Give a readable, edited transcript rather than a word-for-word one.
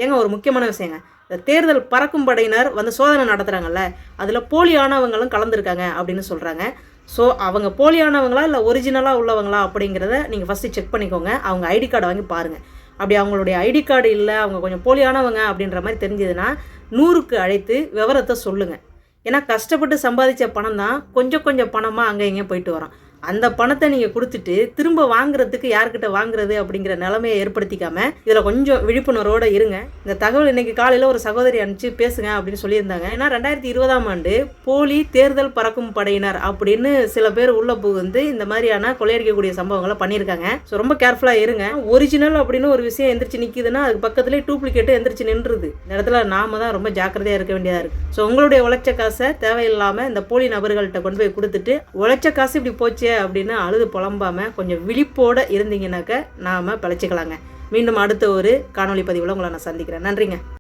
ஏங்க ஒரு முக்கியமான விஷயங்க, இந்த தேர்தல் பறக்கும் படையினர் வந்து சோதனை நடத்துகிறாங்கல்ல, அதில் போலியானவங்களும் கலந்துருக்காங்க அப்படின்னு சொல்கிறாங்க. ஸோ அவங்க போலியானவங்களா இல்லை ஒரிஜினலாக உள்ளவங்களா அப்படிங்கிறத நீங்கள் ஃபஸ்ட்டு செக் பண்ணிக்கோங்க. அவங்க ஐடி கார்டை வாங்கி பாருங்கள். அப்படி அவங்களுடைய ஐடி கார்டு இல்லை, அவங்க கொஞ்சம் போலியானவங்க அப்படின்ற மாதிரி தெரிஞ்சதுன்னா 100க்கு அழைத்து விவரத்தை சொல்லுங்கள். ஏன்னா கஷ்டப்பட்டு சம்பாதிச்ச பணம் தான் கொஞ்சம் கொஞ்சம் பணமாக அங்கே இங்கே போயிட்டு வரோம். அந்த பணத்தை நீங்கள் கொடுத்துட்டு திரும்ப வாங்குறதுக்கு யார்கிட்ட வாங்குறது அப்படிங்கிற நிலைமையை ஏற்படுத்திக்காமல் இதில் கொஞ்சம் விழிப்புணர்வோடு இருங்க. இந்த தகவல் இன்றைக்கி காலையில் ஒரு சகோதரி அனுப்பிச்சு பேசுங்க அப்படின்னு சொல்லியிருந்தாங்க. ஏன்னா 2020ஆம் ஆண்டு போலி தேர்தல் பறக்கும் படையினர் அப்படின்னு சில பேர் உள்ள புகுந்து இந்த மாதிரியான கொள்ளையடிக்கக்கூடிய சம்பவங்களை பண்ணியிருக்காங்க. ஸோ ரொம்ப கேர்ஃபுல்லாக இருங்க. ஒரிஜினல் அப்படின்னு ஒரு விஷயம் எந்திரிச்சு நிற்கிதுன்னா அதுக்கு பக்கத்துலேயே டூப்ளிகேட்டு எந்திரிச்சு நின்றுது. இந்த இடத்துல நாம தான் ரொம்ப ஜாக்கிரதையாக இருக்க வேண்டியதாக இருக்குது. ஸோ உங்களுடைய உழைச்ச காசை தேவையில்லாமல் இந்த போலி நபர்கள்ட்ட கொண்டு போய் கொடுத்துட்டு உழைச்ச காசு இப்படி போச்சு அப்படின்னு அழுது புலம்பாமல் கொஞ்சம் விழிப்போடு இருந்தீங்கன்னாக்க நாம் பிழைச்சிக்கலாங்க. மீண்டும் அடுத்த ஒரு காணொலி பதிவில் உங்களை நான் சந்திக்கிறேன். நன்றிங்க.